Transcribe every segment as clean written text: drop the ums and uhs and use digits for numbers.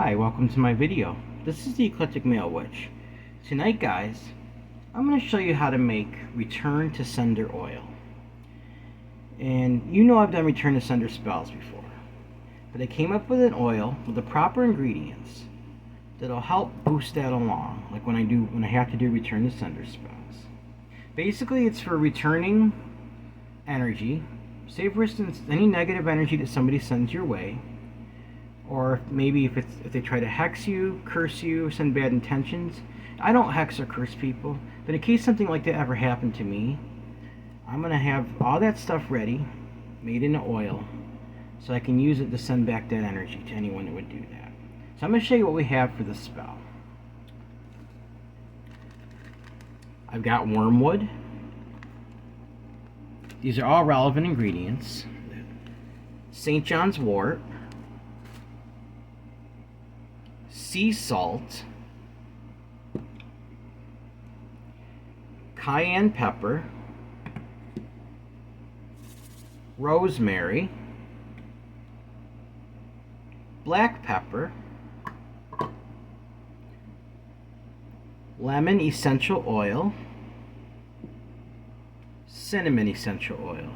Hi, welcome to my video. This is the Eclectic Male Witch. Tonight, guys, I'm going to show you how to make Return to Sender oil. And you know I've done Return to Sender spells before, but I came up with an oil with the proper ingredients that'll help boost that along, like when I have to do Return to Sender spells. Basically, it's for returning energy. Say, for instance, any negative energy that somebody sends your way, or maybe if they try to hex you, curse you, send bad intentions. I don't hex or curse people, but in case something like that ever happened to me, I'm going to have all that stuff ready, made into oil, so I can use it to send back that energy to anyone that would do that. So I'm going to show you what we have for this spell. I've got wormwood. These are all relevant ingredients. St. John's wort, sea salt, cayenne pepper, rosemary, black pepper, lemon essential oil, cinnamon essential oil.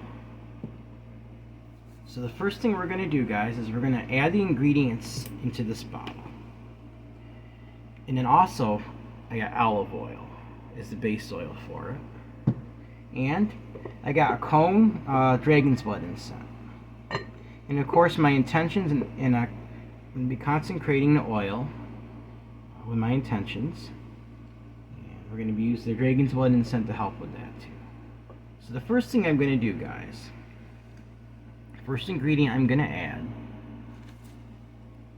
So the first thing we're going to do, guys, is we're going to add the ingredients into this bottle. And then also, I got olive oil as the base oil for it. And I got a cone dragon's blood incense. And of course, my intentions, and I'm going to be consecrating the oil with my intentions. And we're going to be using the dragon's blood incense to help with that too. So the first thing I'm going to do, guys, first ingredient I'm going to add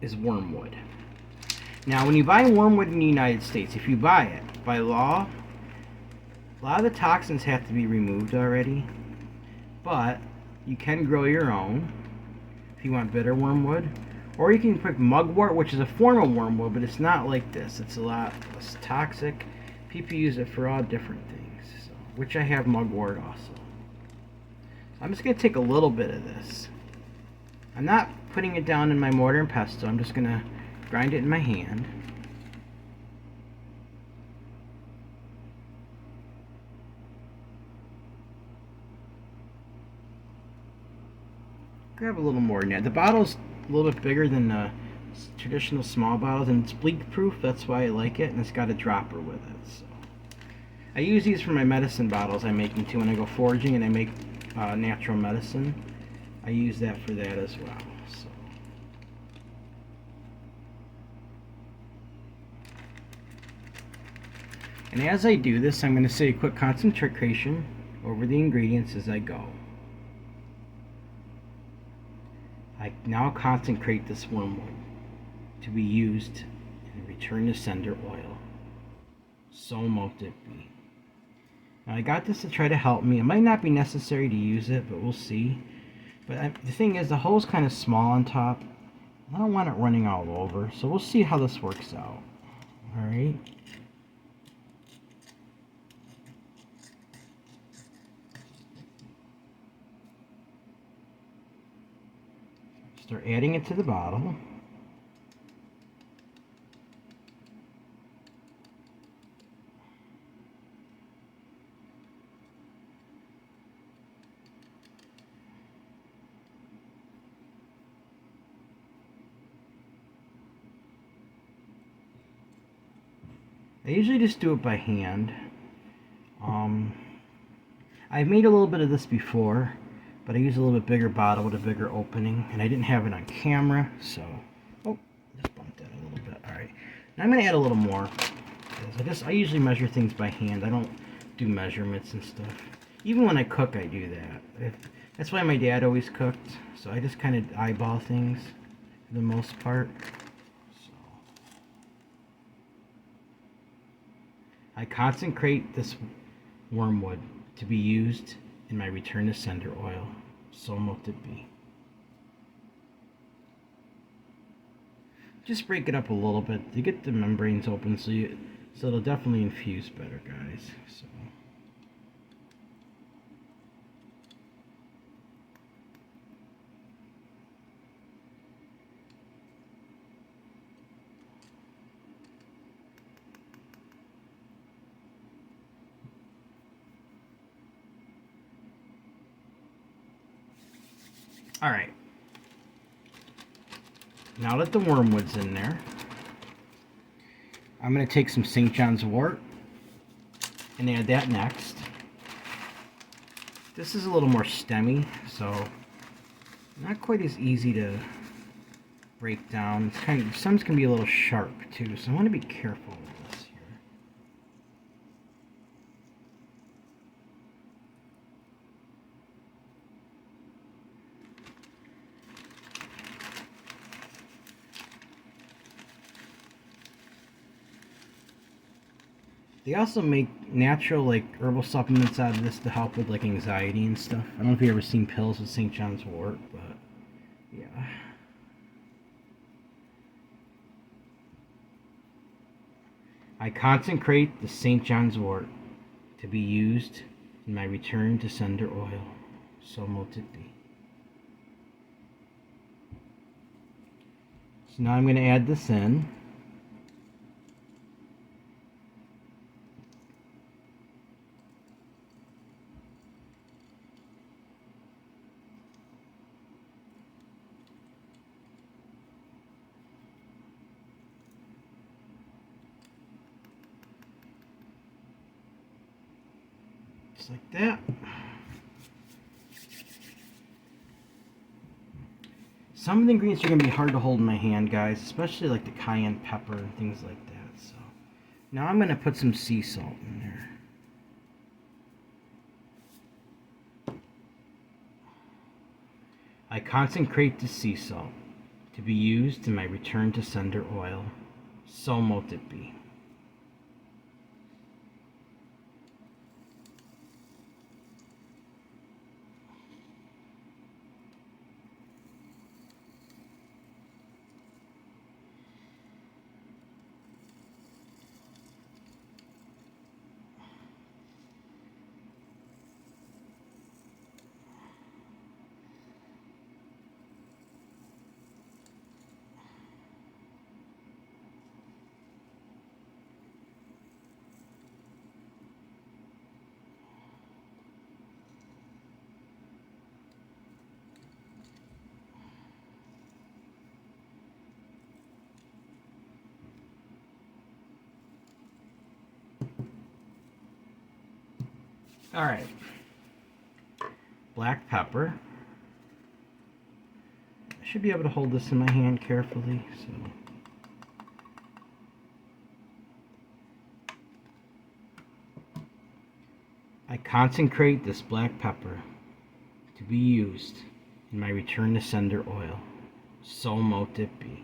is wormwood. Now, when you buy wormwood in the United States, if you buy it, by law, a lot of the toxins have to be removed already, but you can grow your own if you want bitter wormwood, or you can pick mugwort, which is a form of wormwood, but it's not like this. It's a lot less toxic. People use it for all different things, so, which I have mugwort also. So I'm just going to take a little bit of this. I'm not putting it down in my mortar and pestle. I'm just going to grind it in my hand. Grab a little more than that. The bottle's a little bit bigger than the traditional small bottles, and it's leak proof. That's why I like it, and it's got a dropper with it. So I use these for my medicine bottles I'm making too. When I go foraging and I make natural medicine, I use that for that as well. So. And as I do this, I'm going to say a quick concentration over the ingredients as I go. I now consecrate this wormwood to be used in Return to Sender oil. So mote it be. Now I got this to try to help me. It might not be necessary to use it, but we'll see. But the thing is, the hole's kind of small on top. I don't want it running all over, so we'll see how this works out. Alright. Start adding it to the bottle. I usually just do it by hand. I've made a little bit of this before, but I use a little bit bigger bottle with a bigger opening, and I didn't have it on camera, so... Oh, just bumped that a little bit. Alright, now I'm going to add a little more. I usually measure things by hand. I don't do measurements and stuff. Even when I cook, I do that. That's why my dad always cooked, so I just kind of eyeball things for the most part. So. I consecrate this wormwood to be used in my Return to Sender oil. So mote it be. Just break it up a little bit to get the membranes open so it'll definitely infuse better, guys. So. Alright. Now that the wormwood's in there, I'm going to take some St. John's wort and add that next. This is a little more stemmy, so not quite as easy to break down. It's kind of, some can be a little sharp too, so I want to be careful with this here. They also make natural like herbal supplements out of this to help with like anxiety and stuff. I don't know if you've ever seen pills with St. John's wort, but yeah. I consecrate the St. John's wort to be used in my return to sender oil. So mote it be. So now I'm going to add this in. Just like that. Some of the ingredients are going to be hard to hold in my hand, guys, especially like the cayenne pepper and things like that. So now I'm going to put some sea salt in there. I consecrate the sea salt to be used in my return to sender oil. So mote it be. Alright. Black pepper. I should be able to hold this in my hand carefully, so. I consecrate this black pepper to be used in my return to sender oil. So mote it be.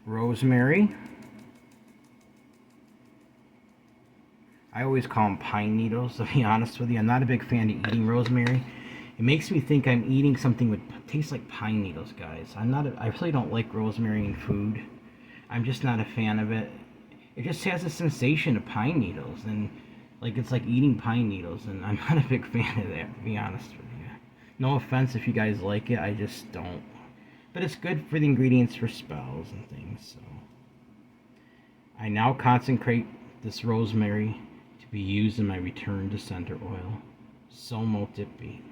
Rosemary. I always call them pine needles, to be honest with you. I'm not a big fan of eating rosemary. It makes me think I'm eating something that tastes like pine needles, guys. I really don't like rosemary in food. I'm just not a fan of it. It just has a sensation of pine needles, and like it's like eating pine needles, and I'm not a big fan of that, to be honest with you. No offense if you guys like it, I just don't. But it's good for the ingredients for spells and things, so. I now consecrate this rosemary to be used in my return to sender oil. So mote it be.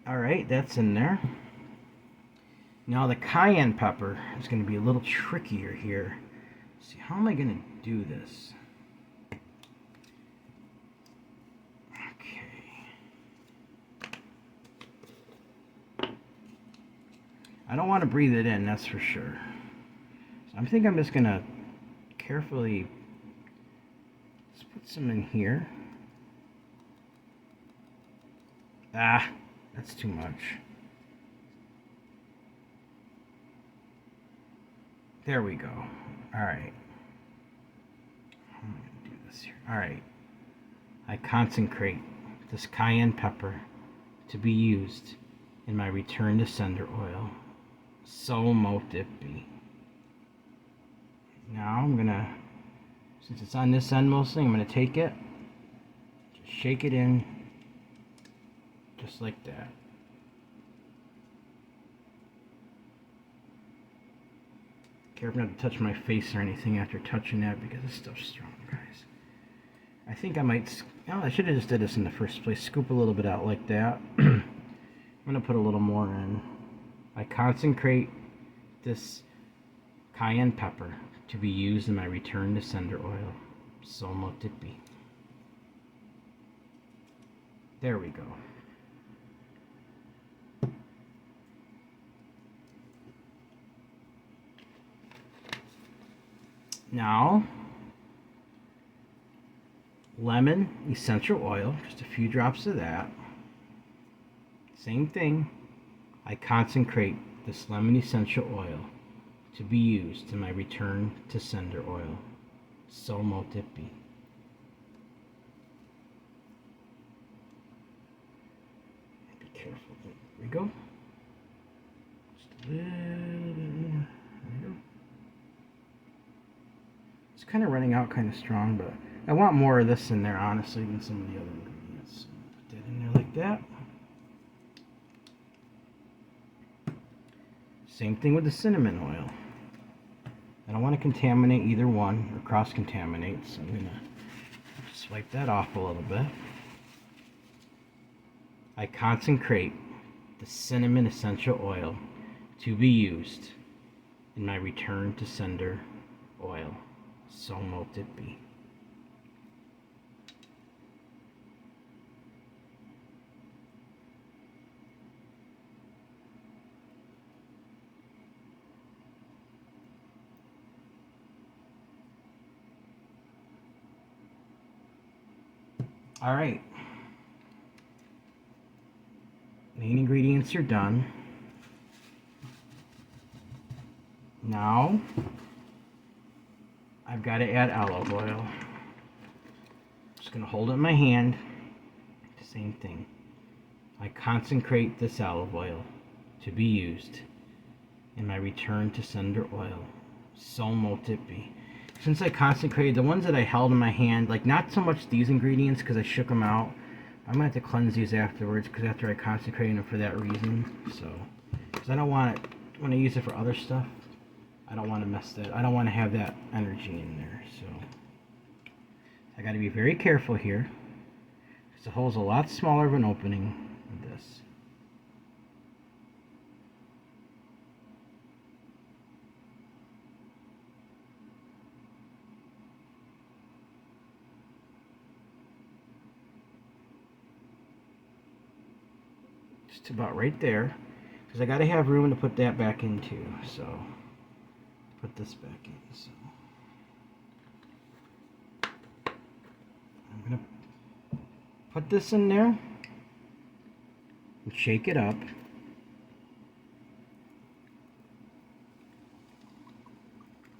Alright, that's in there. Now the cayenne pepper is going to be a little trickier here. Let's see, how am I going to do this? Okay. I don't want to breathe it in, that's for sure. So I think I'm just going to carefully just put some in here. Ah, that's too much. There we go. All right. I'm going to do this here. All right. I consecrate this cayenne pepper to be used in my return to sender oil. So mote it be. Now I'm going to, since it's on this end mostly, I'm going to take it, just shake it in, just like that. Careful not to touch my face or anything after touching that because this stuff's strong, guys. I think I might, oh, I should have just did this in the first place. Scoop a little bit out like that. I'm going to put a little more in. I consecrate this cayenne pepper to be used in my return to sender oil. So mote it be. There we go. Now, lemon essential oil, just a few drops of that. Same thing. I consecrate this lemon essential oil to be used in my return to sender oil. So mote it be. Be careful. There we go. Just a little bit more. There we go. It's kind of running out kind of strong, but I want more of this in there, honestly, than some of the other ingredients. So put that in there like that. Same thing with the cinnamon oil. I don't want to contaminate either one or cross-contaminate, so I'm going to swipe that off a little bit. I consecrate the cinnamon essential oil to be used in my return to sender oil. So mote it be. All right. Main ingredients are done. Now, I've got to add olive oil. Just going to hold it in my hand. Same thing. I consecrate this olive oil to be used in my return to sender oil. So mote it be. Since I consecrated the ones that I held in my hand, like not so much these ingredients because I shook them out. I'm going to have to cleanse these afterwards because after I consecrated them for that reason. So, because I don't want it, when I use it for other stuff, I don't want to mess that. I don't want to have that energy in there. So, I got to be very careful here because the hole's a lot smaller of an opening than this. Just about right there, because I got to have room to put that back into. So, put this back in. So, I'm gonna put this in there and shake it up.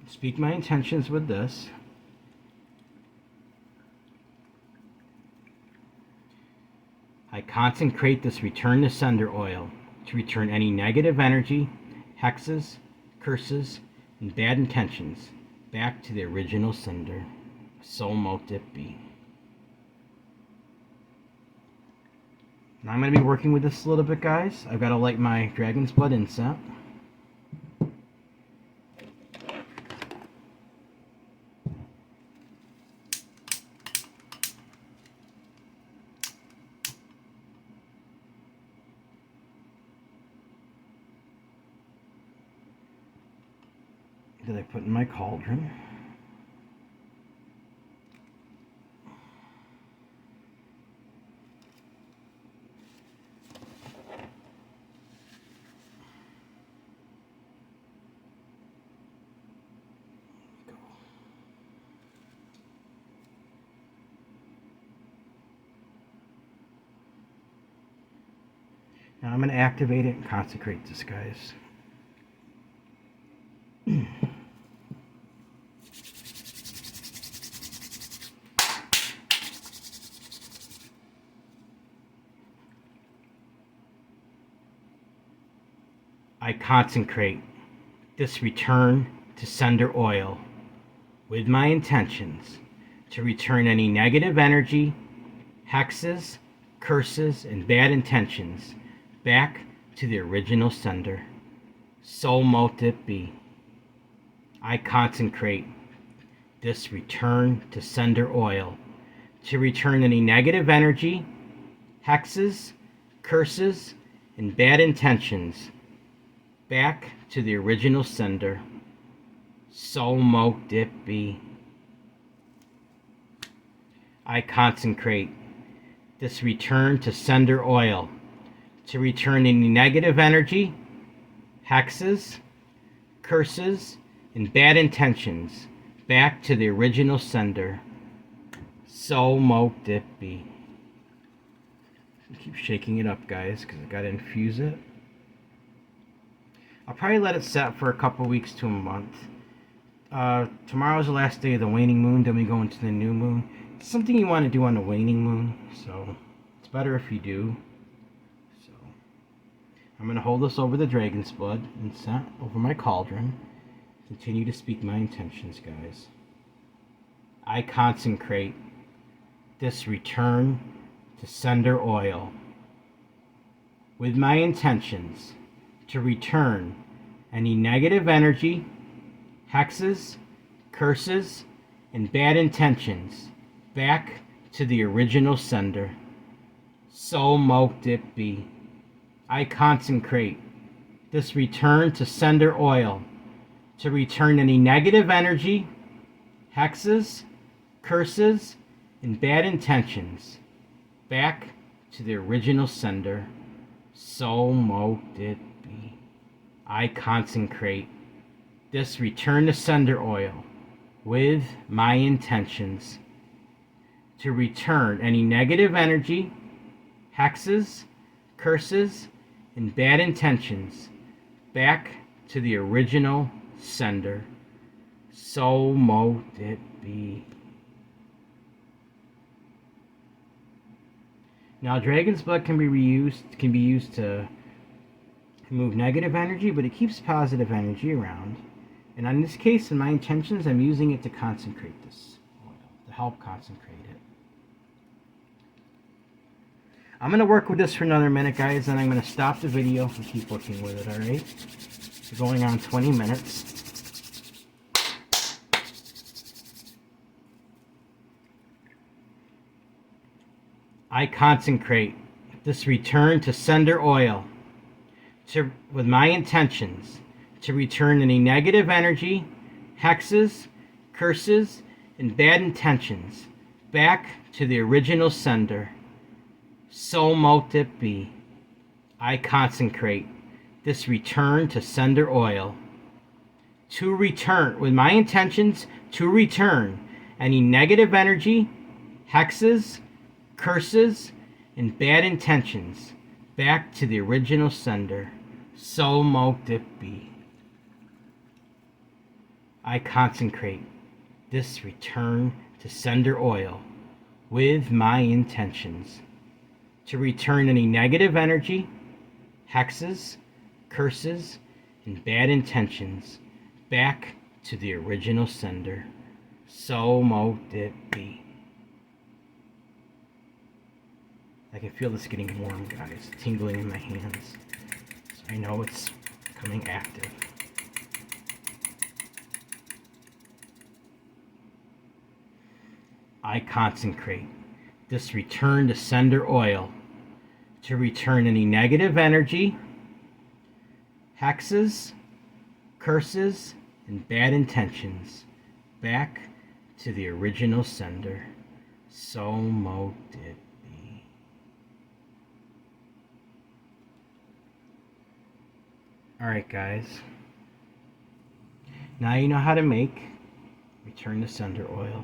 Speak my intentions with this. I consecrate this return to sender oil to return any negative energy, hexes, curses, and bad intentions back to the original sender. So mote it be. Now I'm going to be working with this a little bit, guys. I've got to light my dragon's blood incense. That I put in my cauldron. Now I'm going to activate it and consecrate this, guys. I consecrate this return to sender oil with my intentions to return any negative energy, hexes, curses, and bad intentions back to the original sender. So mote it be. I consecrate this return to sender oil to return any negative energy, hexes, curses, and bad intentions back to the original sender. So mote it be. I consecrate this return to sender oil to return any negative energy, hexes, curses, and bad intentions back to the original sender. So mote it be. Keep shaking it up, guys, because I gotta infuse it. I'll probably let it set for a couple weeks to a month. Tomorrow's the last day of the waning moon, then we go into the new moon. It's something you want to do on the waning moon, so it's better if you do. So I'm going to hold this over the dragon's blood and set over my cauldron. Continue to speak my intentions, guys. I consecrate this return to sender oil with my intentions to return any negative energy, hexes, curses, and bad intentions back to the original sender. So mote it be. I consecrate this return to sender oil to return any negative energy, hexes, curses, and bad intentions back to the original sender. So mote it be. I consecrate this return to sender oil with my intentions to return any negative energy, hexes, curses, and bad intentions back to the original sender. So mote it be. Now, dragon's blood can be used to remove negative energy, but it keeps positive energy around. And in this case, in my intentions, I'm using it to consecrate this oil, to help consecrate it. I'm going to work with this for another minute, guys, and I'm going to stop the video and keep working with it, alright? We're going on 20 minutes. I consecrate this return to sender oil with my intentions to return any negative energy, hexes, curses, and bad intentions back to the original sender. So mote it be. I consecrate this return to sender oil to return with my intentions to return any negative energy, hexes, curses, and bad intentions back to the original sender. So mote it be. I consecrate this return to sender oil with my intentions to return any negative energy, hexes, curses, and bad intentions back to the original sender. So mote it be. I can feel this getting warm, guys, tingling in my hands. So I know it's becoming active. I consecrate this return to sender oil to return any negative energy, hexes, curses, and bad intentions back to the original sender. So mote it be. Alright, guys. Now you know how to make return to sender oil.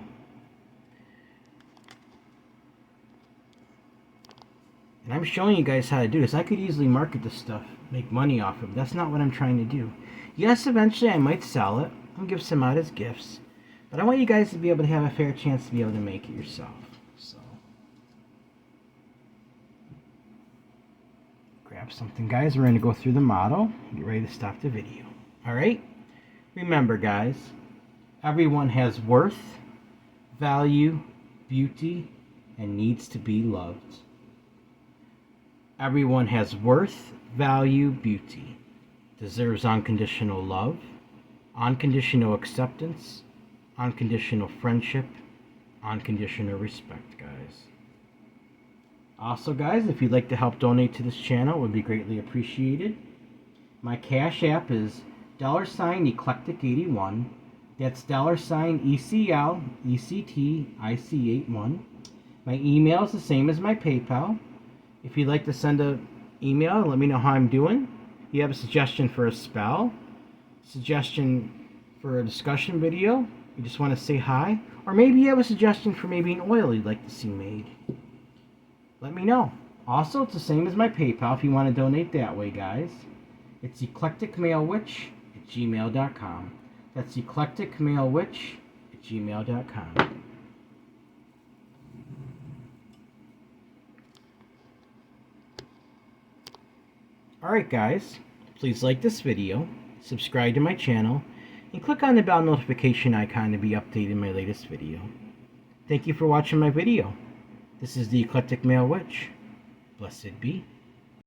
And I'm showing you guys how to do this. I could easily market this stuff, make money off of it. That's not what I'm trying to do. Yes, eventually I might sell it and give some out as gifts. But I want you guys to be able to have a fair chance to be able to make it yourself. So, grab something, guys. We're going to go through the model. Get ready to stop the video. Alright? Remember, guys, everyone has worth, value, beauty, and needs to be loved. Everyone has worth, value, beauty, deserves unconditional love, unconditional acceptance, unconditional friendship, unconditional respect, guys. Also, guys, if you'd like to help donate to this channel, it would be greatly appreciated. My Cash App is $Eclectic81. That's $ECLECTIC81. My email is the same as my PayPal. If you'd like to send an email and let me know how I'm doing, you have a suggestion for a spell, suggestion for a discussion video, you just want to say hi, or maybe you have a suggestion for maybe an oil you'd like to see made, let me know. Also, it's the same as my PayPal if you want to donate that way, guys. It's eclecticmalewitch@gmail.com. That's eclecticmalewitch@gmail.com. Alright, guys, please like this video, subscribe to my channel, and click on the bell notification icon to be updated in my latest video. Thank you for watching my video. This is the Eclectic Male Witch. Blessed be.